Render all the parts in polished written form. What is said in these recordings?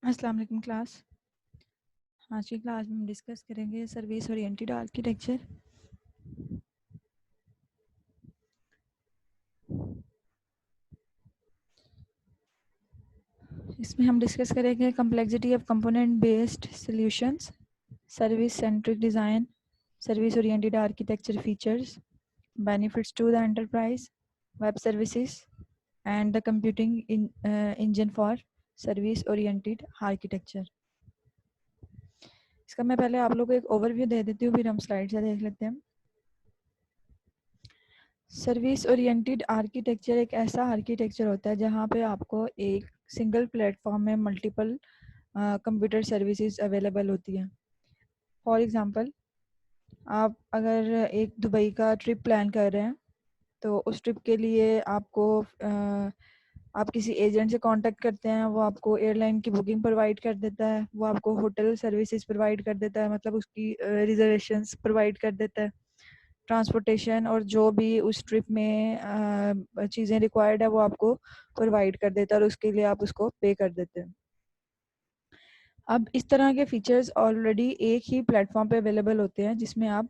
अस्सलाम वालेकुम क्लास। आज की क्लास में हम डिस्कस करेंगे सर्विस ओरिएंटेड आर्किटेक्चर। इसमें हम डिस्कस करेंगे complexity of component based solutions, service centric design, service oriented architecture features, benefits to the enterprise, web services and the computing engine for service oriented architecture. इसका मैं पहले आप लोगों को एक ओवरव्यू दे देती हूँ, फिर हम स्लाइड से देख लेते हैं। सर्विस ओरिएंटेड आर्किटेक्चर एक ऐसा आर्किटेक्चर होता है जहाँ पे आपको एक सिंगल प्लेटफॉर्म में मल्टीपल कंप्यूटर सर्विसेज अवेलेबल होती हैं। फॉर एग्जांपल, आप अगर एक दुबई का ट्रिप प्लान कर रहे हैं तो उस ट्रिप के लिए आपको आप किसी एजेंट से कांटेक्ट करते हैं, वो आपको एयरलाइन की बुकिंग प्रोवाइड कर देता है, वो आपको होटल सर्विसेज प्रोवाइड कर देता है, मतलब उसकी रिजर्वेशंस प्रोवाइड कर देता है, ट्रांसपोर्टेशन और जो भी उस ट्रिप में चीज़ें रिक्वायर्ड है वो आपको प्रोवाइड कर देता है और उसके लिए आप उसको पे कर देते हैं। अब इस तरह के फीचर्स ऑलरेडी एक ही प्लेटफॉर्म पे अवेलेबल होते हैं जिसमें आप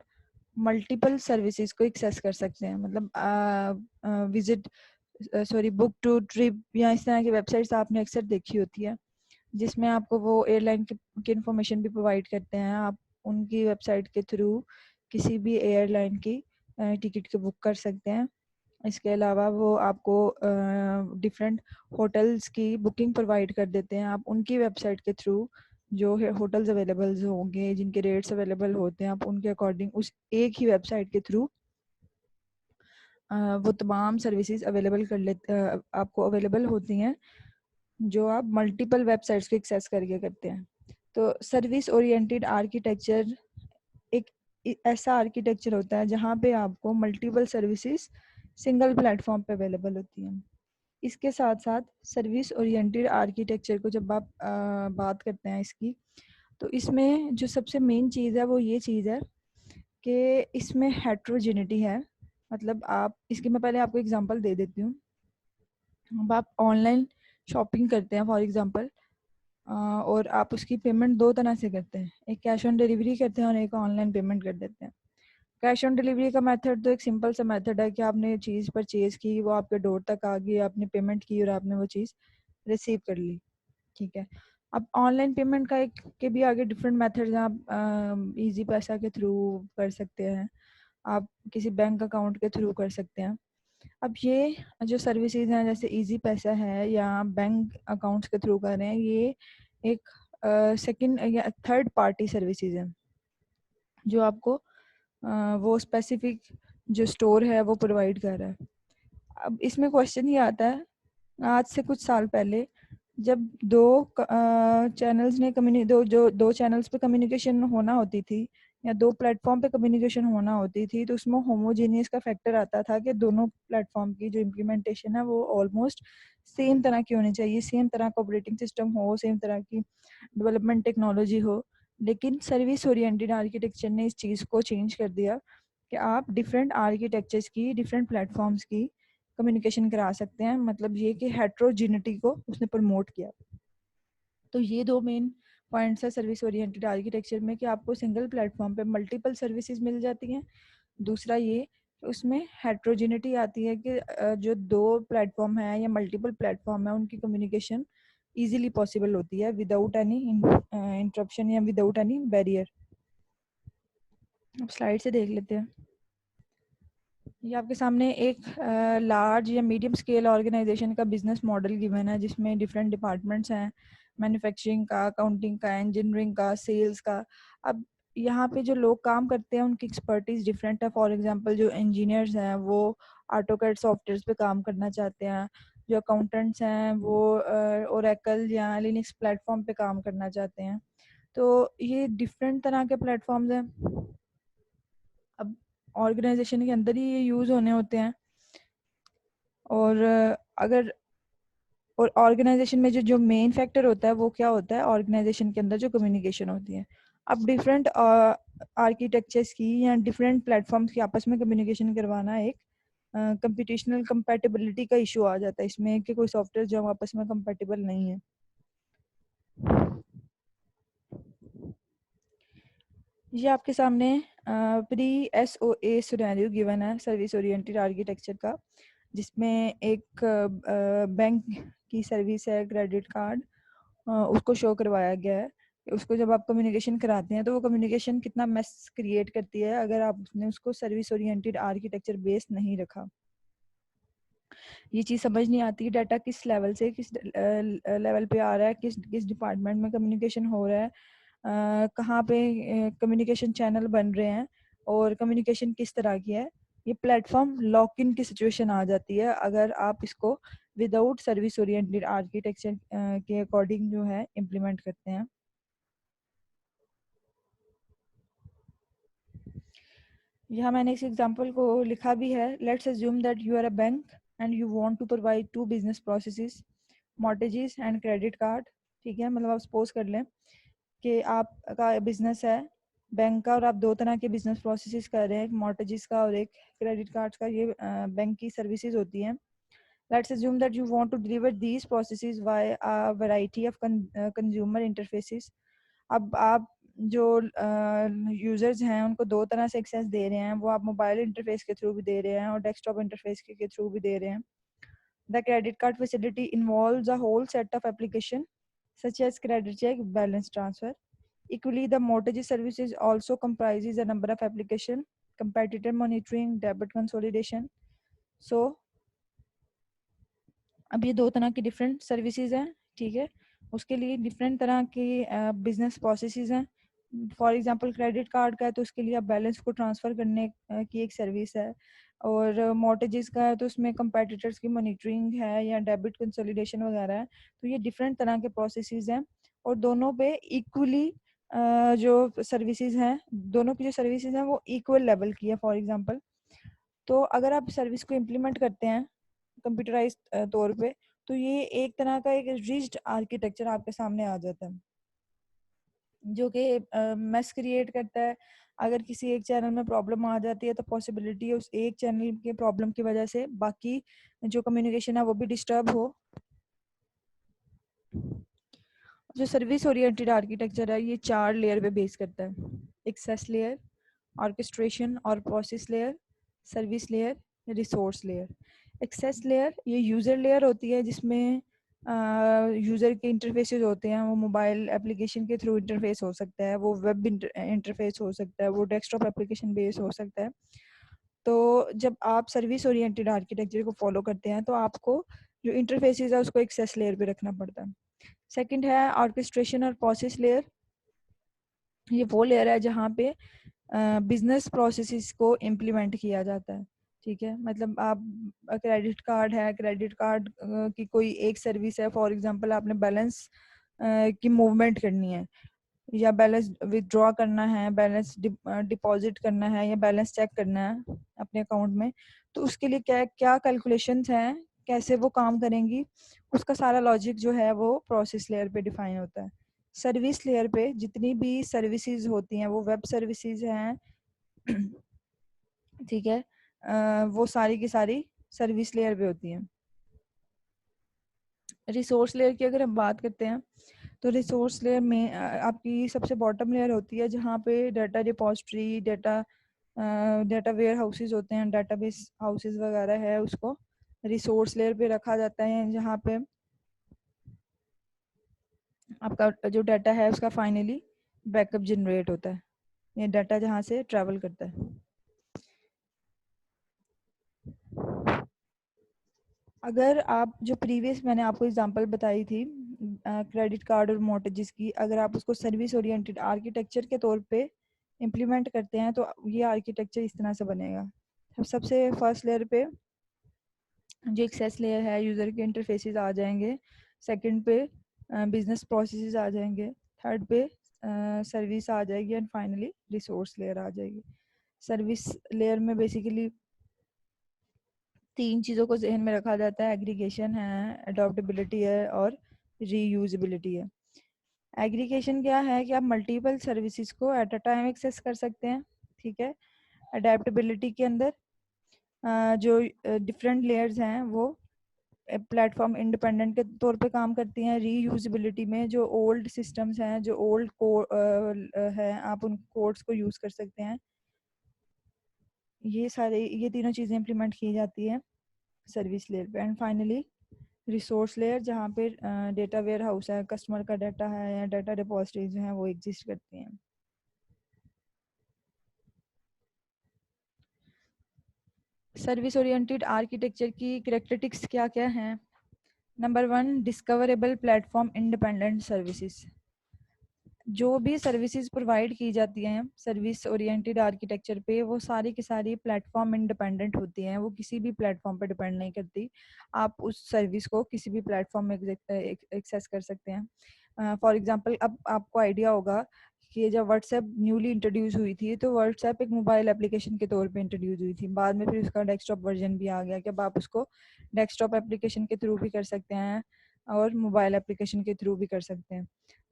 मल्टीपल सर्विसेज को एक्सेस कर सकते हैं। मतलब विजिट बुक टू ट्रिप या इस तरह की वेबसाइट्स आपने अक्सर देखी होती है जिसमें आपको वो एयरलाइन की इन्फॉर्मेशन भी प्रोवाइड करते हैं। आप उनकी वेबसाइट के थ्रू किसी भी एयरलाइन की टिकट को बुक कर सकते हैं। इसके अलावा वो आपको डिफरेंट होटल्स की बुकिंग प्रोवाइड कर देते हैं। आप उनकी वेबसाइट के थ्रू जो है होटल्स अवेलेबल होंगे, जिनके रेट्स अवेलेबल होते हैं, आप उनके अकॉर्डिंग उस एक ही वेबसाइट के थ्रू वो तमाम सर्विसेज अवेलेबल कर लेते आपको अवेलेबल होती हैं जो आप मल्टीपल वेबसाइट्स को एक्सेस करके करते हैं। तो सर्विस ओरिएंटेड आर्किटेक्चर एक ऐसा आर्किटेक्चर होता है जहाँ पे आपको मल्टीपल सर्विसेज सिंगल प्लेटफॉर्म पे अवेलेबल होती हैं। इसके साथ साथ सर्विस ओरिएंटेड आर्किटेक्चर को जब आप बात करते हैं इसकी, तो इसमें जो सबसे मेन चीज़ है वो ये चीज़ है कि इसमें हेट्रोजेनिटी है। मतलब आप इसकी मैं पहले आपको एग्जांपल दे देती हूँ। अब आप ऑनलाइन शॉपिंग करते हैं फॉर एग्जांपल, और आप उसकी पेमेंट दो तरह से करते हैं, एक कैश ऑन डिलीवरी करते हैं और एक ऑनलाइन पेमेंट कर देते हैं। कैश ऑन डिलीवरी का मेथड तो एक सिंपल सा मेथड है कि आपने चीज़ परचेज़ की, वो आपके डोर तक आ गई, आपने पेमेंट की और आपने वो चीज़ रिसीव कर ली, ठीक है। अब ऑनलाइन पेमेंट का एक के भी आगे डिफरेंट मेथड्स हैं। आप इजी पैसा के थ्रू कर सकते हैं, आप किसी बैंक अकाउंट के थ्रू कर सकते हैं। अब ये जो सर्विसेज हैं जैसे इजी पैसा है या बैंक अकाउंट्स के थ्रू कर रहे हैं, ये एक सेकंड या थर्ड पार्टी सर्विसेज हैं जो आपको वो स्पेसिफिक जो स्टोर है वो प्रोवाइड कर रहा है। अब इसमें क्वेश्चन ये आता है, आज से कुछ साल पहले जब दो चैनल्स ने दो चैनल्स पे कम्युनिकेशन होना होती थी या दो प्लेटफॉर्म पे कम्युनिकेशन होना होती थी, तो उसमें होमोजेनियस का फैक्टर आता था कि दोनों प्लेटफॉर्म की जो इम्प्लीमेंटेशन है वो ऑलमोस्ट सेम तरह की होनी चाहिए, सेम तरह का ऑपरेटिंग सिस्टम हो, सेम तरह की डेवलपमेंट टेक्नोलॉजी हो। लेकिन सर्विस ओरिएंटेड आर्किटेक्चर ने इस चीज़ को चेंज कर दिया कि आप डिफरेंट आर्किटेक्चर्स की, डिफरेंट प्लेटफॉर्म्स की कम्युनिकेशन करा सकते हैं। मतलब ये कि हेट्रोजिनिटी को उसने प्रमोट किया। तो ये दो मेन पॉइंट्स है सर्विस ओरिएंटेड आर्किटेक्चर में कि आपको सिंगल प्लेटफॉर्म पे मल्टीपल सर्विसेज मिल जाती हैं। दूसरा ये कि उसमें हेट्रोजिनिटी आती है कि जो दो प्लेटफॉर्म है या मल्टीपल प्लेटफॉर्म है उनकी कम्युनिकेशन इजीली पॉसिबल होती है विदाउट एनी इंटरप्शन या विदाउट एनी बैरियर। अब स्लाइड से देख लेते हैं। ये आपके सामने एक लार्ज या मीडियम स्केल ऑर्गेनाइजेशन का बिजनेस मॉडल गिवन है जिसमें डिफरेंट डिपार्टमेंट्स हैं, मैन्युफैक्चरिंग का, अकाउंटिंग का, इंजीनियरिंग का, सेल्स का। अब यहाँ पे जो लोग काम करते हैं उनकी एक्सपर्टीज डिफरेंट है। फॉर एग्जांपल जो इंजीनियर्स हैं वो ऑटोकैड सॉफ्टवेयर पे काम करना चाहते हैं, जो अकाउंटेंट्स हैं वो ओरेकल या लिनक्स प्लेटफॉर्म पे काम करना चाहते हैं। तो ये डिफरेंट तरह के प्लेटफॉर्म्स हैं। अब ऑर्गेनाइजेशन के अंदर ही ये यूज़ होने होते हैं। और अगर और ऑर्गेनाइजेशन में जो जो मेन फैक्टर होता है वो क्या होता है, ऑर्गेनाइजेशन के अंदर जो कम्युनिकेशन होती है। अब डिफरेंट आर्किटेक्चर्स की या डिफरेंट प्लेटफॉर्म्स की आपस में कम्युनिकेशन करवाना एक कंप्यूटेशनल कंपैटिबिलिटी का इशू आ जाता है इसमें कि कोई सॉफ्टवेयर जो आपस में कंपैटिबल नहीं है। ये आपके सामने प्री SOA सिनेरियो गिवन है सर्विस ओरिएंटेड आर्किटेक्चर का, जिसमें एक बैंक की सर्विस है क्रेडिट कार्ड, उसको शो करवाया गया है। उसको जब आप कम्युनिकेशन कराते हैं तो वो कम्युनिकेशन कितना मेस क्रिएट करती है अगर आपने उसको सर्विस ओरिएंटेड आर्किटेक्चर बेस नहीं रखा। ये चीज़ समझ नहीं आती डाटा किस लेवल से किस लेवल पे आ रहा है, किस किस डिपार्टमेंट में कम्युनिकेशन हो रहा है, कहाँ पे कम्युनिकेशन चैनल बन रहे हैं और कम्युनिकेशन किस तरह की है। ये प्लेटफॉर्म लॉक इन की सिचुएशन आ जाती है अगर आप इसको विदाउट सर्विस ओरिएंटेड आर्किटेक्चर के अकॉर्डिंग जो है इम्प्लीमेंट करते हैं। यहाँ मैंने इस एग्जांपल को लिखा भी है। Let's assume that you are a bank and you want to provide 2 business processes, mortgage and credit card. ठीक है, मतलब आप सपोज कर लें कि आपका बिजनेस है बैंक का और आप 2 तरह के बिजनेस प्रोसेसेस कर रहे हैं, एक मॉर्टगेज का और एक क्रेडिट कार्ड का। ये बैंक की सर्विसेज होती हैं। Let's assume that you want to deliver these processes via a variety of consumer interfaces. अब आप जो यूजर्स हैं उनको 2 तरह से एक्सेस दे रहे हैं, वो आप मोबाइल इंटरफेस के थ्रू भी दे रहे हैं और डेस्कटॉप इंटरफेस के थ्रू भी दे रहे हैं। The credit card facility involves a whole set of application such as credit check, balance transfer. Equally, the mortgage services also comprises a number of application, competitor monitoring, debit consolidation. So, अब ये 2 तरह की different services हैं। ठीक है, उसके लिए different तरह के बिजनेस प्रोसेसेस हैं। फॉर एग्जांपल क्रेडिट कार्ड का है तो उसके लिए आप बैलेंस को ट्रांसफ़र करने की एक सर्विस है, और मॉर्टगेज का है तो उसमें कंपेटिटर्स की मॉनिटरिंग है या डेबिट कंसोलिडेशन वगैरह है। तो ये डिफरेंट तरह के प्रोसेसेस हैं और दोनों पे इक्वली जो सर्विसेज हैं, दोनों की जो सर्विसेज हैं वो इक्वल लेवल की है। फॉर एग्जांपल, तो अगर आप सर्विस को इम्प्लीमेंट करते हैं कंप्यूटराइज तौर पे, तो ये एक तरह का एक रिज्ड आर्किटेक्चर आपके सामने आ जाता है जो कि मेस क्रिएट करता है। अगर किसी एक चैनल में प्रॉब्लम आ जाती है तो पॉसिबिलिटी है उस एक चैनल के प्रॉब्लम की वजह से बाकी जो कम्युनिकेशन है वो भी डिस्टर्ब हो। जो सर्विस ओरिएंटेड आर्किटेक्चर है ये 4 लेयर पे बेस करता है। एक्सेस लेयर, ऑर्केस्ट्रेशन और process layer, service layer, resource layer. Access layer ये यूज़र लेयर होती है जिसमें यूज़र के इंटरफेसेस होते हैं। वो मोबाइल एप्लीकेशन के थ्रू इंटरफेस हो सकता है, वो वेब इंटरफेस हो सकता है, वो डेस्कटॉप एप्लीकेशन बेस हो सकता है। तो जब आप सर्विस ओरिएंटेड आर्किटेक्चर को फॉलो करते हैं तो आपको जो इंटरफेसेस है उसको एक्सेस लेयर पे रखना पड़ता है। सेकंड है ऑर्केस्ट्रेशन और प्रोसेस लेयर। ये वो लेयर है जहाँ पे बिजनेस प्रोसेसेस को इम्प्लीमेंट किया जाता है। ठीक है, मतलब आप क्रेडिट कार्ड है, क्रेडिट कार्ड की कोई एक सर्विस है। फॉर एग्जांपल, आपने बैलेंस की मूवमेंट करनी है या बैलेंस विथड्रॉ करना है, बैलेंस डिपॉजिट करना है या बैलेंस चेक करना है अपने अकाउंट में। तो उसके लिए क्या क्या कैलकुलेशंस हैं, कैसे वो काम करेंगी, उसका सारा लॉजिक जो है वो प्रोसेस लेयर पे डिफाइन होता है। सर्विस लेयर पे जितनी भी सर्विसेज होती हैं वो वेब सर्विसेज हैं ठीक है, वो सारी की सारी सर्विस लेयर पे होती हैं। रिसोर्स लेयर की अगर हम बात करते हैं तो रिसोर्स लेयर में आपकी सबसे बॉटम लेयर होती है जहाँ पे data depository, data warehouses होते हैं, डाटाबेस हाउसेज वगैरह है, उसको रिसोर्स लेयर पे रखा जाता है जहाँ पे आपका जो डाटा है उसका फाइनली बैकअप जनरेट होता है, ये डाटा जहाँ से ट्रैवल करता है। अगर आप जो प्रीवियस मैंने आपको एग्जांपल बताई थी क्रेडिट कार्ड और मॉर्टगेज की, अगर आप उसको सर्विस ओरिएंटेड आर्किटेक्चर के तौर पे इम्प्लीमेंट करते हैं तो ये आर्किटेक्चर इस तरह से बनेगा। सबसे फर्स्ट लेयर पे जो एक्सेस लेयर है यूज़र के इंटरफेसेस आ जाएंगे, सेकंड पे बिजनेस प्रोसेसेस आ जाएंगे, थर्ड पे सर्विस आ जाएगी एंड फाइनली रिसोर्स लेयर आ जाएगी। सर्विस लेयर में बेसिकली 3 चीज़ों को जहन में रखा जाता है, एग्रीगेशन है, अडॉप्टेबिलिटी है और रीयूजेबिलिटी है। एग्रीगेशन क्या है कि आप मल्टीपल सर्विसेज को एट अ टाइम एक्सेस कर सकते हैं। ठीक है, अडेप्टेबिलिटी के अंदर जो डिफरेंट लेयर्स हैं वो प्लेटफॉर्म इंडिपेंडेंट के तौर पे काम करती हैं। रीयूजेबिलिटी में जो ओल्ड सिस्टम्स हैं, जो ओल्ड है, आप उन कोड्स को यूज़ कर सकते हैं। ये तीनों चीज़ें इम्प्लीमेंट की जाती हैं सर्विस लेयर पे। एंड फाइनली रिसोर्स लेयर, जहाँ पे डेटा वेयर हाउस है, कस्टमर का डाटा है या डाटा डिपॉजिटरी जो है वो एग्जिस्ट करती हैं। सर्विस ओरिएंटेड आर्किटेक्चर की कैरेक्टरिस्टिक्स क्या क्या हैं? Number 1, discoverable platform independent services. जो भी सर्विसेज प्रोवाइड की जाती हैं सर्विस ओरिएंटेड आर्किटेक्चर पे, वो सारी की सारी प्लेटफॉर्म इंडिपेंडेंट होती हैं, वो किसी भी प्लेटफॉर्म पे डिपेंड नहीं करती। आप उस सर्विस को किसी भी प्लेटफॉर्म में एक्सेस कर सकते हैं। फॉर एग्जांपल, अब आपको आइडिया होगा कि जब व्हाट्सएप न्यूली इंट्रोड्यूस हुई थी, तो व्हाट्सएप एक मोबाइल एप्लीकेशन के तौर पे इंट्रोड्यूस हुई थी। बाद में फिर उसका डेस्कटॉप वर्जन भी आ गया कि अब आप उसको डेस्कटॉप एप्लीकेशन के थ्रू भी कर सकते हैं और मोबाइल एप्लीकेशन के थ्रू भी कर सकते हैं।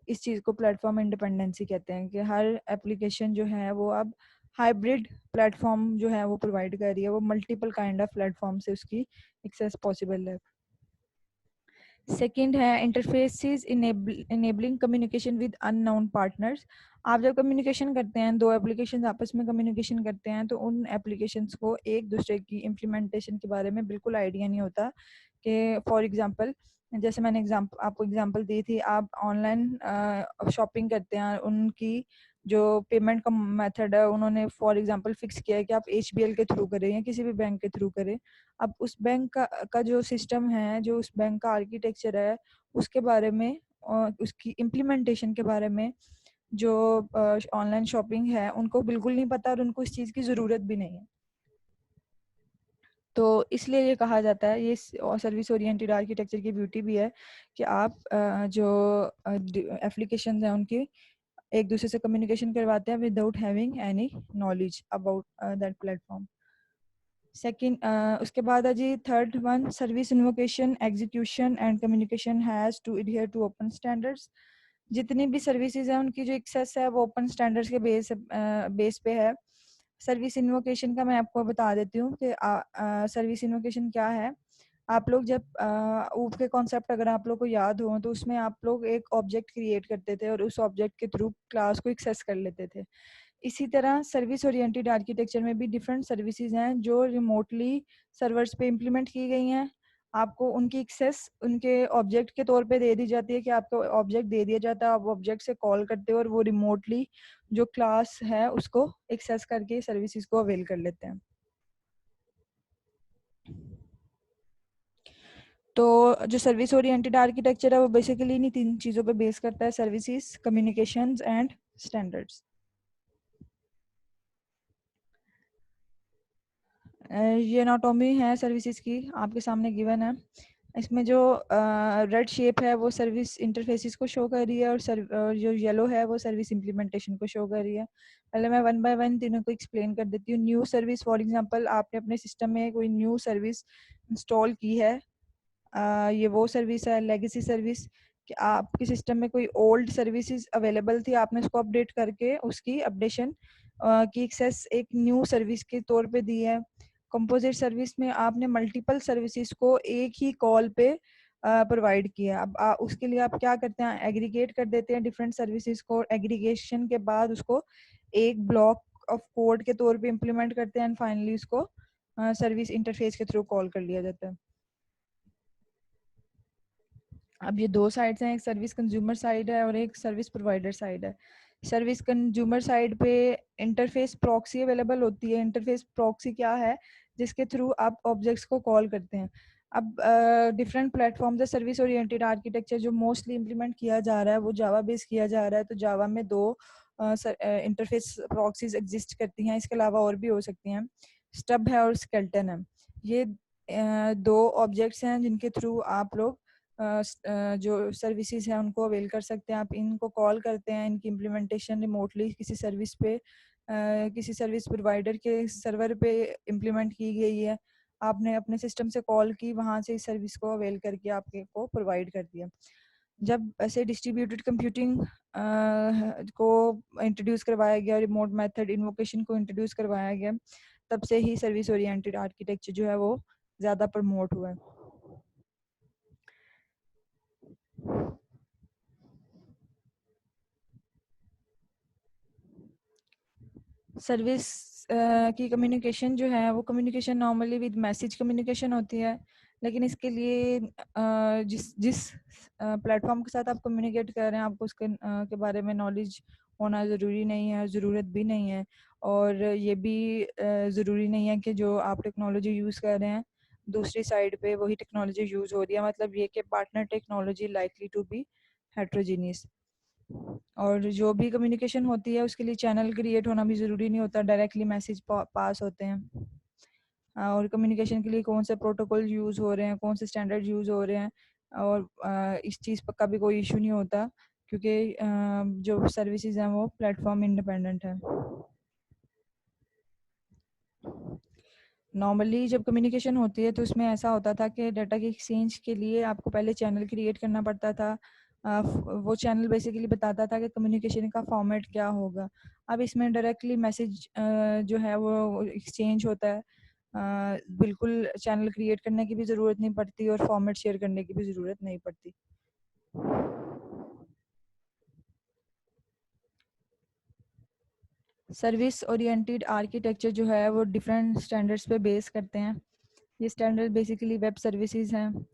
इस चीज़ को प्लेटफॉर्म इंडिपेंडेंसी कहते हैं कि हर एप्लीकेशन जो है वो अब हाइब्रिड प्लेटफॉर्म जो है वो प्रोवाइड कर रही है, वो मल्टीपल काइंड ऑफ प्लेटफॉर्म से उसकी एक्सेस पॉसिबल है। सेकंड है interfaces enabling communication with unknown partners. आप जब कम्युनिकेशन करते हैं, दो एप्लीकेशंस आपस में कम्युनिकेशन करते हैं, तो उन एप्लीकेशंस को एक दूसरे की इम्प्लीमेंटेशन के बारे में बिल्कुल आइडिया नहीं होता। कि फॉर एग्जांपल, जैसे मैंने आपको एग्जांपल दी थी, आप ऑनलाइन शॉपिंग करते हैं, उनकी जो पेमेंट का मेथड है उन्होंने फॉर एग्जांपल फिक्स किया है कि आप एचबीएल के थ्रू करें या किसी भी बैंक के थ्रू करें। अब उस बैंक का जो सिस्टम है, जो उस बैंक का आर्किटेक्चर है, उसके बारे में और उसकी इम्प्लीमेंटेशन के बारे में जो ऑनलाइन शॉपिंग है उनको बिल्कुल नहीं पता और उनको इस चीज़ की ज़रूरत भी नहीं है। तो इसलिए ये कहा जाता है, ये सर्विस ओरिएंटेड आर्किटेक्चर की ब्यूटी भी है कि आप जो एप्लीकेशन हैं उनकी एक दूसरे से कम्युनिकेशन करवाते हैं without having any knowledge about that platform. Second, उसके बाद है जी third one, service invocation execution and communication has to adhere to open standards. जितनी भी सर्विसेज हैं उनकी जो एक्सेस है वो ओपन स्टैंडर्ड्स के बेस पे है। सर्विस इन्वोकेशन का मैं आपको बता देती हूँ कि सर्विस इन्वोकेशन क्या है। आप लोग जब ऊप के कॉन्सेप्ट अगर आप लोग को याद हो, तो उसमें आप लोग एक ऑब्जेक्ट क्रिएट करते थे और उस ऑब्जेक्ट के थ्रू क्लास को एक्सेस कर लेते थे। इसी तरह सर्विस ओरिएंटेड आर्किटेक्चर में भी डिफरेंट सर्विसेज हैं जो रिमोटली सर्वर्स पे इम्प्लीमेंट की गई हैं। आपको उनकी एक्सेस उनके ऑब्जेक्ट के तौर पे दे दी जाती है कि आपको ऑब्जेक्ट दे दिया जाता है, आप ऑब्जेक्ट से कॉल करते हो और वो रिमोटली जो क्लास है उसको एक्सेस करके सर्विसेज को अवेल कर लेते हैं। तो जो सर्विस ओरिएंटेड आर्किटेक्चर है वो बेसिकली इन्हीं तीन चीज़ों पे बेस करता है: सर्विसेज, कम्युनिकेशंस एंड स्टैंडर्ड्स। ये एनाटॉमी है सर्विसेज की, आपके सामने गिवन है। इसमें जो रेड शेप है वो सर्विस इंटरफेसेस को शो कर रही है और जो येलो है वो सर्विस इम्प्लीमेंटेशन को शो कर रही है। पहले मैं वन बाय वन तीनों को एक्सप्लेन कर देती हूँ। न्यू सर्विस, फॉर एग्जांपल आपने अपने सिस्टम में कोई न्यू सर्विस इंस्टॉल की है, ये वो सर्विस है। लेगेसी सर्विस, कि आपके सिस्टम में कोई ओल्ड सर्विसेज अवेलेबल थी, आपने उसको अपडेट करके उसकी अपडेशन की एक्सेस एक न्यू सर्विस के तौर पे दी है। कंपोजिट सर्विस में आपने मल्टीपल सर्विसेज को एक ही कॉल पे प्रोवाइड किया। अब उसके लिए आप क्या करते हैं, एग्रीगेट कर देते हैं डिफरेंट सर्विसेज को। एग्रीगेशन के बाद उसको एक ब्लॉक ऑफ कोड के तौर पे इम्प्लीमेंट करते हैं एंड फाइनली उसको सर्विस इंटरफेस के थ्रू कॉल कर लिया जाता है। अब ये दो साइड्स हैं, एक सर्विस कंज्यूमर साइड है और एक सर्विस प्रोवाइडर साइड है। सर्विस कंज्यूमर साइड पे इंटरफेस प्रॉक्सी अवेलेबल होती है। इंटरफेस प्रॉक्सी क्या है, जिसके थ्रू आप ऑब्जेक्ट्स को कॉल करते हैं। अब डिफरेंट प्लेटफॉर्म है सर्विस ओरिएंटेड आर्किटेक्चर जो मोस्टली इम्प्लीमेंट किया जा रहा है वो जावा बेस किया जा रहा है। तो जावा में दो इंटरफेस प्रॉक्सीज एग्जिस्ट करती हैं, इसके अलावा और भी हो सकती हैं। स्टब है और स्केल्टन है। ये दो ऑब्जेक्ट्स हैं जिनके थ्रू आप लोग जो सर्विसेज हैं उनको अवेल कर सकते हैं। आप इनको कॉल करते हैं, इनकी इम्प्लीमेंटेशन रिमोटली किसी सर्विस पे किसी सर्विस प्रोवाइडर के सर्वर पे इम्प्लीमेंट की गई है। आपने अपने सिस्टम से कॉल की, वहाँ से इस सर्विस को अवेल करके आपके को प्रोवाइड कर दिया। जब ऐसे डिस्ट्रीब्यूटेड कंप्यूटिंग को इंट्रोड्यूस करवाया गया, रिमोट मेथड इन्वोकेशन को इंट्रोड्यूस करवाया गया, तब से ही सर्विस ओरिएंटेड आर्किटेक्चर जो है वो ज़्यादा प्रमोट हुआ है। सर्विस की कम्युनिकेशन जो है वो communication normally with message communication होती है, लेकिन इसके लिए जिस जिस प्लेटफॉर्म के साथ आप कम्युनिकेट कर रहे हैं आपको उसके के बारे में नॉलेज होना ज़रूरी नहीं है, ज़रूरत भी नहीं है। और ये भी ज़रूरी नहीं है कि जो आप टेक्नोलॉजी यूज़ कर रहे हैं दूसरी साइड पे वही टेक्नोलॉजी यूज़ हो रही है, मतलब ये कि partner technology likely to be heterogeneous. और जो भी कम्युनिकेशन होती है उसके लिए चैनल क्रिएट होना भी ज़रूरी नहीं होता, डायरेक्टली मैसेज पास होते हैं। और कम्युनिकेशन के लिए कौन से प्रोटोकॉल यूज़ हो रहे हैं, कौन से स्टैंडर्ड यूज़ हो रहे हैं, और इस चीज़ का भी कोई इशू नहीं होता, क्योंकि जो सर्विसेज हैं वो प्लेटफॉर्म इंडिपेंडेंट है। नॉर्मली जब कम्युनिकेशन होती है तो उसमें ऐसा होता था कि डाटा के एक्सचेंज के लिए आपको पहले चैनल क्रिएट करना पड़ता था। वो चैनल बेसिकली बताता था कि कम्युनिकेशन का फॉर्मेट क्या होगा। अब इसमें डायरेक्टली मैसेज जो है वो एक्सचेंज होता है। बिल्कुल चैनल क्रिएट करने की भी ज़रूरत नहीं पड़ती और फॉर्मेट शेयर करने की भी ज़रूरत नहीं पड़ती। सर्विस ओरिएंटेड आर्किटेक्चर जो है वो डिफरेंट स्टैंडर्ड्स पे बेस करते हैं। ये स्टैंडर्ड बेसिकली वेब सर्विसेज हैं,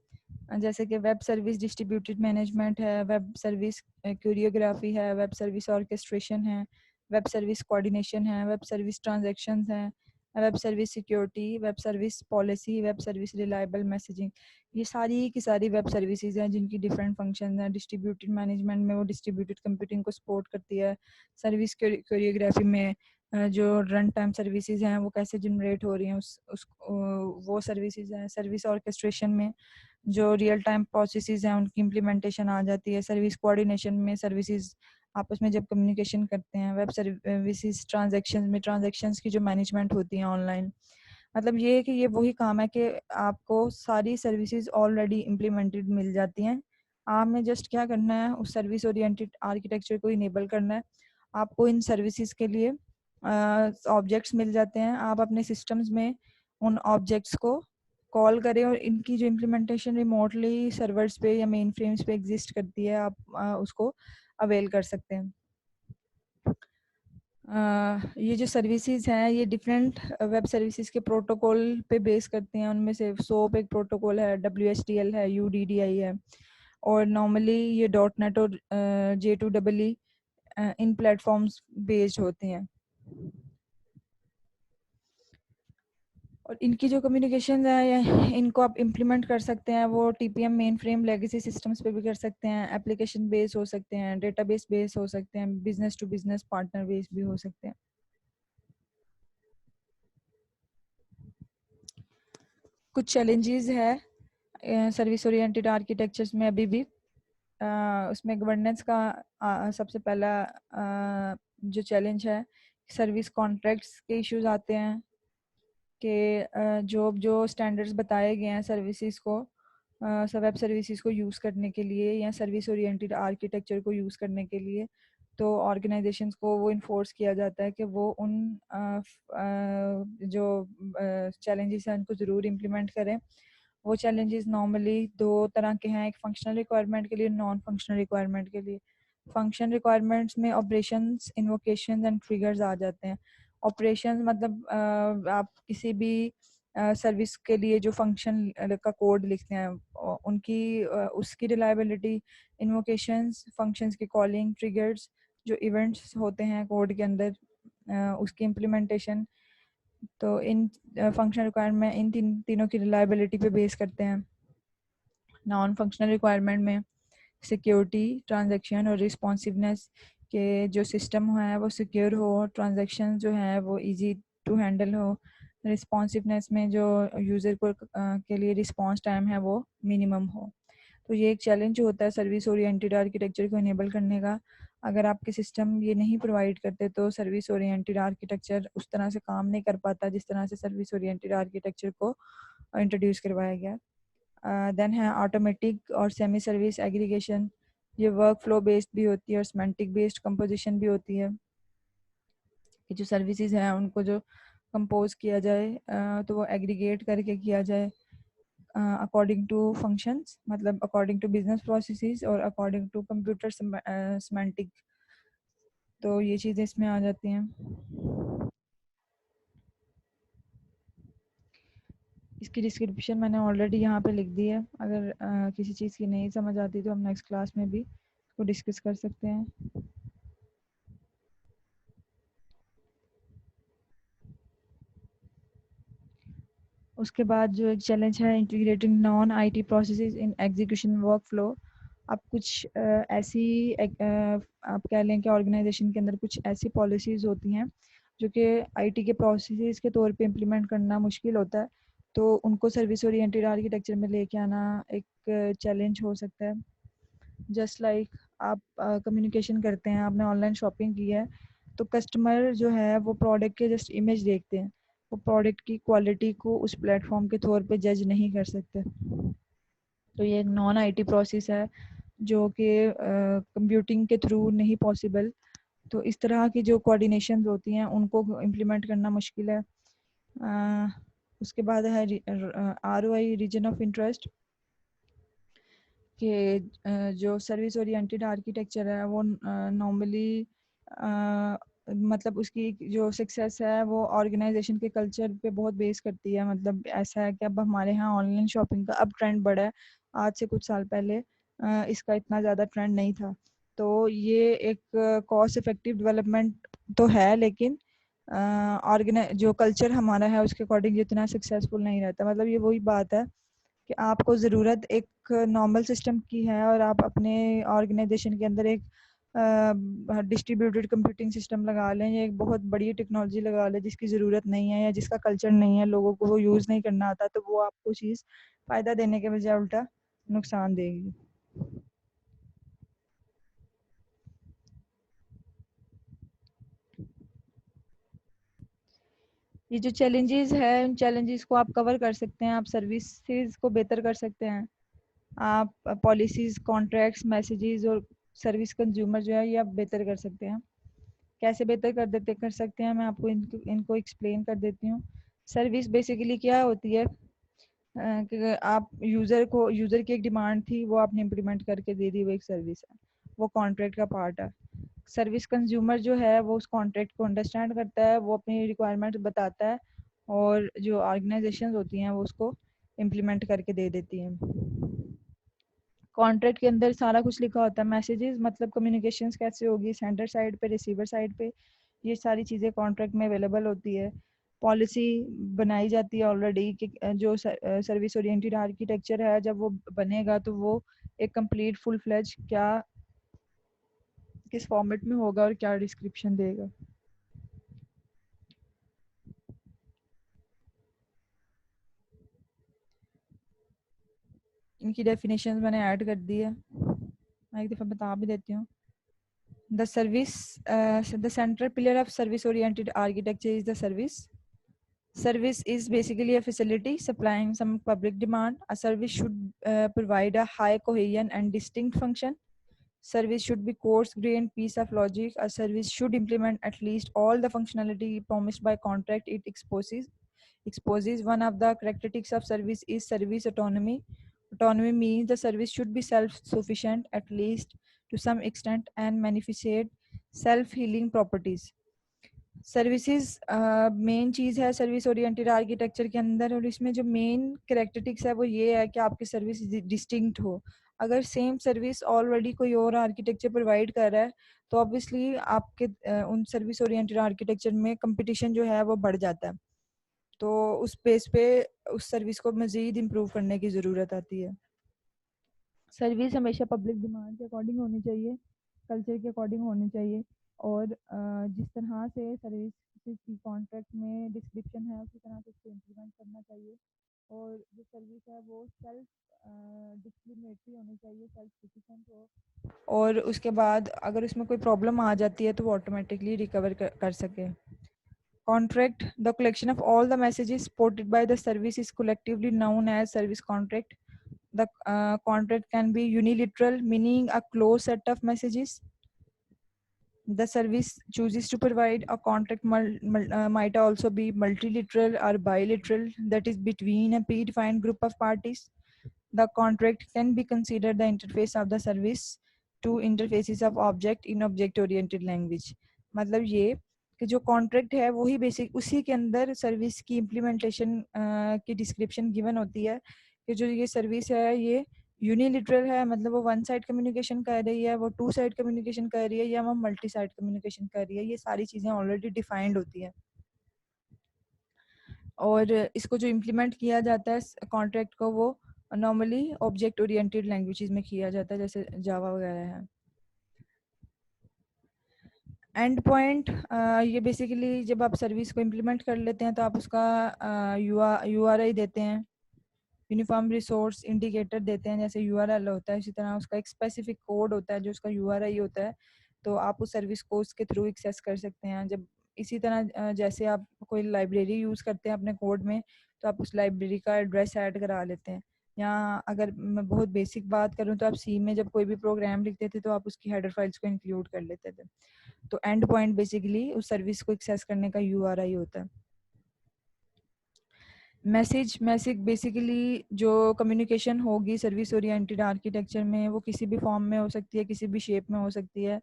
जैसे कि वेब सर्विस डिस्ट्रीब्यूटेड मैनेजमेंट है, वेब सर्विस कोरियोग्राफी है, वेब सर्विस ऑर्केस्ट्रेशन है, वेब सर्विस कोऑर्डिनेशन है, वेब सर्विस ट्रांजैक्शंस हैं, web service security, web service policy, web service reliable messaging. ये सारी की सारी वेब सर्विसेज हैं जिनकी डिफरेंट फंक्शन हैं। डिस्ट्रीब्यूटेड मैनेजमेंट में वो डिस्ट्रीब्यूटेड कंप्यूटिंग को सपोर्ट करती है। सर्विस कोरियोग्राफी में जो रन टाइम सर्विसेज हैं वो कैसे जनरेट हो रही हैं उस वो सर्विसेज हैं। सर्विस ऑर्केस्ट्रेशन में जो रियल टाइम प्रोसेसेस हैं उनकी इम्प्लीमेंटेशन आ जाती है। सर्विस कोऑर्डिनेशन में सर्विसेज आपस में जब कम्युनिकेशन करते हैं। वेब सर्विसेज ट्रांजैक्शन में ट्रांजैक्शंस की जो मैनेजमेंट होती है ऑनलाइन। मतलब ये है कि ये वही काम है कि आपको सारी सर्विसेज ऑलरेडी इम्प्लीमेंटेड मिल जाती हैं। आपने जस्ट क्या करना है, उस सर्विस ओरिएंटेड आर्किटेक्चर को इनेबल करना है। आपको इन सर्विसेज के लिए ऑब्जेक्ट्स मिल जाते हैं। आप अपने सिस्टम्स में उन ऑब्जेक्ट्स को कॉल करें और इनकी जो इम्प्लीमेंटेशन रिमोटली सर्वर्स पे या मेन फ्रेम्स पे एग्जिस्ट करती है आप उसको अवेल कर सकते हैं। ये जो सर्विसेज हैं ये डिफरेंट वेब सर्विसेज के प्रोटोकॉल पे बेस करते हैं। उनमें से सोप एक प्रोटोकॉल है, WSDL है, UDDI है, और नॉर्मली ये .NET और J2EE इन प्लेटफॉर्म्स बेस्ड होते हैं। और इनकी जो कम्युनिकेशन है इनको आप इम्प्लीमेंट कर सकते हैं। वो TPM main frame legacy systems पे भी कर सकते हैं, एप्लीकेशन बेस हो सकते हैं, डेटाबेस बेस हो सकते हैं, business to business partner base भी हो सकते हैं। कुछ चैलेंजेस है सर्विस ओरिएंटेड आर्किटेक्चर्स में अभी भी। उसमें गवर्नेंस का सबसे पहला जो चैलेंज है, सर्विस कॉन्ट्रैक्ट्स के इश्यूज आते हैं कि जो जो स्टैंडर्ड्स बताए गए हैं सर्विसेज को सब वेब सर्विसेज को यूज़ करने के लिए या सर्विस ओरिएंटेड आर्किटेक्चर को यूज़ करने के लिए, तो ऑर्गेनाइजेशंस को वो इन्फोर्स किया जाता है कि वो उन जो चैलेंजेस हैं उनको ज़रूर इम्प्लीमेंट करें। वो चैलेंजेस नॉर्मली दो तरह के हैं, एक फंक्शनल रिक्वायरमेंट के लिए, नॉन फंक्शनल रिक्वायरमेंट के लिए। फंक्शन रिक्वायरमेंट्स में ऑपरेशंस, इन्वोकेशंस एंड ट्रिगर्स आ जाते हैं। ऑपरेशंस मतलब आप किसी भी सर्विस के लिए जो फंक्शन का कोड लिखते हैं उनकी उसकी रिलायबिलिटी। इन्वोकेशंस फंक्शंस की कॉलिंग, ट्रिगर्स जो इवेंट्स होते हैं कोड के अंदर उसकी इम्प्लीमेंटेशन। तो इन फंक्शनल रिक्वायरमेंट इन तीनों की रिलायबिलिटी पे बेस करते हैं। नॉन फंक्शनल रिक्वायरमेंट में सिक्योरिटी, ट्रांजैक्शन और रिस्पॉन्सिवनेस के जो सिस्टम है वो सिक्योर हो, ट्रांजैक्शन जो है वो इजी टू हैंडल हो। रिस्पॉन्सिवनेस में जो यूज़र को के लिए रिस्पॉन्स टाइम है वो मिनिमम हो। तो ये एक चैलेंज होता है सर्विस ओरिएंटेड आर्किटेक्चर को इनेबल करने का। अगर आपके सिस्टम ये नहीं प्रोवाइड करते तो सर्विस ओरिएंटेड आर्किटेक्चर उस तरह से काम नहीं कर पाता जिस तरह से सर्विस ओरिएंटेड आर्किटेक्चर को इंट्रोड्यूस करवाया गया। देन है ऑटोमेटिक और सेमी सर्विस एग्रीगेशन। ये वर्क फ्लो बेस्ड भी होती है और सेमेंटिक बेस्ड कंपोजिशन भी होती है कि जो सर्विसेज हैं उनको जो कंपोज किया जाए तो वो एग्रीगेट करके किया जाए अकॉर्डिंग टू फंक्शंस, मतलब अकॉर्डिंग टू बिजनेस प्रोसेसेस और अकॉर्डिंग टू कंप्यूटर सेमेंटिक। तो ये चीज़ें इसमें आ जाती हैं। इसकी डिस्क्रिप्शन मैंने ऑलरेडी यहाँ पे लिख दी है। अगर किसी चीज़ की नहीं समझ आती तो हम नेक्स्ट क्लास में भी इसको डिस्कस कर सकते हैं। उसके बाद जो एक चैलेंज है, integrating non IT processes in execution work flow. आप कुछ आप कह लें कि ऑर्गेनाइजेशन के अंदर कुछ ऐसी पॉलिसीज़ होती हैं जो कि आईटी के प्रोसेसेस के तौर पे इम्प्लीमेंट करना मुश्किल होता है, तो उनको सर्विस ओरिएंटेड आर्किटेक्चर में लेके आना एक चैलेंज हो सकता है। जस्ट लाइक आप कम्युनिकेशन करते हैं, आपने ऑनलाइन शॉपिंग की है, तो कस्टमर जो है वो प्रोडक्ट के जस्ट इमेज देखते हैं, वो प्रोडक्ट की क्वालिटी को उस प्लेटफॉर्म के तौर पे जज नहीं कर सकते। तो ये एक नॉन आईटी प्रोसेस है जो कि कंप्यूटिंग के थ्रू नहीं पॉसिबल। तो इस तरह की जो कोऑर्डिनेशन होती हैं उनको इम्प्लीमेंट करना मुश्किल है। उसके बाद है ROI, रीजन ऑफ इंटरेस्ट, कि जो सर्विस ओरिएंटेड आर्किटेक्चर है वो नॉर्मली मतलब उसकी जो सक्सेस है वो ऑर्गेनाइजेशन के कल्चर पे बहुत बेस करती है। मतलब ऐसा है कि अब हमारे यहाँ ऑनलाइन शॉपिंग का अब ट्रेंड बढ़ा है, आज से कुछ साल पहले इसका इतना ज़्यादा ट्रेंड नहीं था। तो ये एक कॉस्ट इफेक्टिव डेवलपमेंट तो है, लेकिन ऑर्गेनाइज जो कल्चर हमारा है उसके अकॉर्डिंग जितना सक्सेसफुल नहीं रहता। मतलब ये वही बात है कि आपको ज़रूरत एक नॉर्मल सिस्टम की है और आप अपने ऑर्गेनाइजेशन के अंदर एक डिस्ट्रीब्यूटेड कंप्यूटिंग सिस्टम लगा लें या एक बहुत बड़ी टेक्नोलॉजी लगा लें जिसकी ज़रूरत नहीं है या जिसका कल्चर नहीं है, लोगों को वो यूज़ नहीं करना आता, तो वो आपको चीज़ फ़ायदा देने के बजाय उल्टा नुकसान देगी। ये जो चैलेंजेस है उन चैलेंजेस को आप कवर कर सकते हैं, आप सर्विसेज को बेहतर कर सकते हैं, आप पॉलिसीज़, कॉन्ट्रैक्ट्स, मैसेजेस और सर्विस कंज्यूमर जो है ये आप बेहतर कर सकते हैं। कैसे बेहतर कर सकते हैं, मैं आपको इनको एक्सप्लेन कर देती हूँ। सर्विस बेसिकली क्या होती है कि आप यूज़र की एक डिमांड थी, वो आपने इम्प्लीमेंट करके दे दी, वो एक सर्विस है, वो कॉन्ट्रैक्ट का पार्ट है। सर्विस कंज्यूमर जो है वो उस कॉन्ट्रैक्ट को अंडरस्टैंड करता है, वो अपनी रिक्वायरमेंट बताता है और जो ऑर्गेनाइजेशन होती हैं वो उसको इम्प्लीमेंट करके दे देती हैं। कॉन्ट्रैक्ट के अंदर सारा कुछ लिखा होता है, मैसेजेस मतलब कम्युनिकेशंस कैसे होगी, सेंडर साइड पे, रिसीवर साइड पे, ये सारी चीज़ें कॉन्ट्रैक्ट में अवेलेबल होती है। पॉलिसी बनाई जाती है ऑलरेडी कि जो सर्विस ओरिएंटेड आर्किटेक्चर है जब वो बनेगा तो वो एक कंप्लीट फुल फ्लेज क्या किस फॉर्मेट में होगा और क्या डिस्क्रिप्शन देगा। इनकी डेफिनेशन मैंने ऐड कर दी है, मैं एक दफ़ा बता भी देती हूँ। The central pillar of service oriented architecture is the service. Service is basically a facility supplying some public demand. A service should provide a high cohesion and distinct function. Service should be coarse-grained piece of logic. A service should implement at least all the functionality promised by contract it exposes. One of the characteristics of service is service autonomy. Autonomy means the service should be self-sufficient at least to some extent and manifest self-healing properties. Services main चीज़ है service oriented architecture के अंदर, और इसमें जो main characteristics है वो ये है कि आपकी सर्विस डिस्टिंक्ट हो। अगर सेम सर्विस ऑलरेडी कोई और आर्किटेक्चर प्रोवाइड कर रहा है तो ऑब्वियसली आपके उन सर्विस ओरिएंटेड आर्किटेक्चर में कंपटीशन जो है वो बढ़ जाता है, तो उस बेस पे उस सर्विस को मज़ीद इम्प्रूव करने की ज़रूरत आती है। सर्विस हमेशा पब्लिक डिमांड के अकॉर्डिंग होनी चाहिए, कल्चर के अकॉर्डिंग होनी चाहिए, और जिस तरह से सर्विस की कॉन्ट्रैक्ट में डिस्क्रिप्शन है उसी तरह से उसको इम्प्लीमेंट करना चाहिए। और जो सर्विस है वो सेल्फ डिस्क्रिमिनेटरी होनी चाहिए, सेल्फ सफिशिएंट हो, और उसके बाद अगर उसमें कोई प्रॉब्लम आ जाती है तो वो ऑटोमेटिकली रिकवर कर सके। Contract, the collection of all the messages supported by the service is collectively known as service contract. The contract can be unilateral, meaning a closed set of messages. The service chooses to provide a contract might also be multilateral or bilateral, that is between a predefined group of parties. The contract can be considered the interface of the service to interfaces of object in object oriented language. मतलब ये कि जो contract है वही basic उसी के अंदर service की इम्प्लीमेंटेशन की डिस्क्रिप्शन गिवन होती है कि जो ये सर्विस है ये यूनिलिटरल है, मतलब वो वन साइड कम्युनिकेशन कर रही है, वो टू साइड कम्युनिकेशन कर रही है, या वो मल्टी साइड कम्युनिकेशन कर रही है। ये सारी चीज़ें ऑलरेडी डिफाइंड होती है। और इसको जो इम्प्लीमेंट किया जाता है कॉन्ट्रैक्ट को, वो नॉर्मली ऑब्जेक्ट ओरिएंटेड लैंग्वेजेस में किया जाता है, जैसे जावा वगैरह है। एंड पॉइंट, ये बेसिकली जब आप सर्विस को इम्प्लीमेंट कर लेते हैं तो आप उसका यूआरआई देते हैं, यूनिफॉर्म रिसोर्स इंडिकेटर देते हैं, जैसे यूआरएल होता है, इसी तरह उसका एक स्पेसिफिक कोड होता है जो उसका यूआरआई होता है। तो आप उस सर्विस को उसके थ्रू एक्सेस कर सकते हैं। जब इसी तरह जैसे आप कोई लाइब्रेरी यूज़ करते हैं अपने कोड में, तो आप उस लाइब्रेरी का एड्रेस ऐड करा लेते हैं। या अगर मैं बहुत बेसिक बात करूं तो आप सी में जब कोई भी प्रोग्राम लिखते थे तो आप उसकी हेडर फाइल्स को इंक्लूड कर लेते थे। तो एंड पॉइंट बेसिकली उस सर्विस को एक्सेस करने का यूआरआई होता है। मैसेज बेसिकली जो कम्युनिकेशन होगी सर्विस ओरिएंटेड आर्किटेक्चर में, वो किसी भी फॉर्म में हो सकती है, किसी भी शेप में हो सकती है,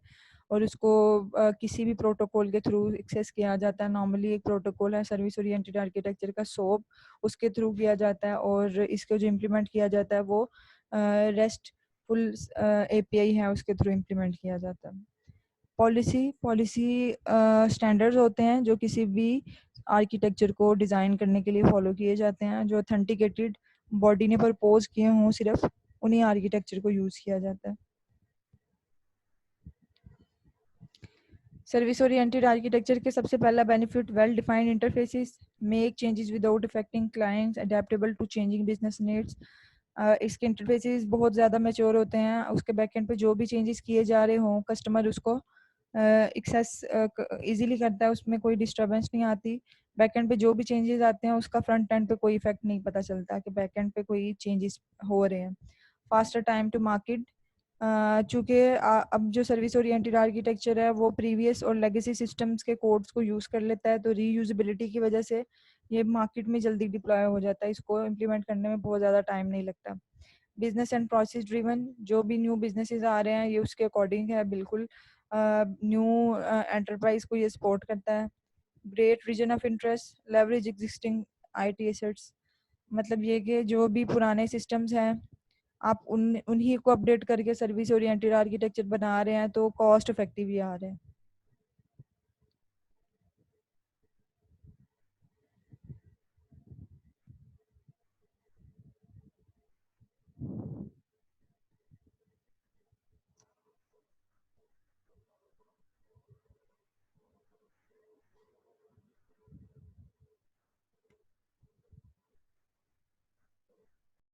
और उसको किसी भी प्रोटोकॉल के थ्रू एक्सेस किया जाता है। नॉर्मली एक प्रोटोकॉल है सर्विस ओरिएंटेड आर्किटेक्चर का, सोप, उसके थ्रू किया जाता है। और इसको जो इम्प्लीमेंट किया जाता है वो रेस्टफुल एपीआई है, उसके थ्रू इम्प्लीमेंट किया जाता है। पॉलिसी स्टैंडर्ड्स होते हैं जो किसी भी आर्किटेक्चर को डिज़ाइन करने के लिए फॉलो किए जाते हैं, जो ऑथेंटिकेटेड बॉडी ने प्रपोज किए हों, सिर्फ उन्हीं आर्किटेक्चर को यूज़ किया जाता है। सर्विस ओरिएंटेड आर्किटेक्चर के सबसे पहला benefit, well defined interfaces, make changes without affecting clients, adaptable to changing business needs. इसके इंटरफेसेस बहुत ज़्यादा मैच्योर होते हैं, उसके बैकएंड पे जो भी चेंजेस किए जा रहे हों कस्टमर उसको एक्सेस इजीली करता है, उसमें कोई डिस्टर्बेंस नहीं आती। बैकएंड पे जो भी चेंजेस आते हैं उसका फ्रंट एंड पे कोई इफेक्ट नहीं पता चलता कि बैकएंड पे कोई चेंजेस हो रहे हैं। फास्टर टाइम टू मार्केट, चूँकि अब जो सर्विस ओरिएंटेड आर्किटेक्चर है वो प्रीवियस और लेगेसी सिस्टम्स के कोड्स को यूज़ कर लेता है, तो रीयूजेबिलिटी की वजह से ये मार्केट में जल्दी डिप्लॉय हो जाता है, इसको इम्प्लीमेंट करने में बहुत ज़्यादा टाइम नहीं लगता। बिजनेस एंड प्रोसेस ड्रिवन, जो भी न्यू बिजनेसेस आ रहे हैं ये उसके अकॉर्डिंग है, बिल्कुल न्यू एंटरप्राइज को ये सपोर्ट करता है। Great reason of interest, leverage existing IT assets, मतलब ये कि जो भी पुराने सिस्टम्स हैं आप उन्हीं को अपडेट करके सर्विस ओरिएंटेड आर्किटेक्चर बना रहे हैं, तो कॉस्ट इफेक्टिव ही आ रहे हैं।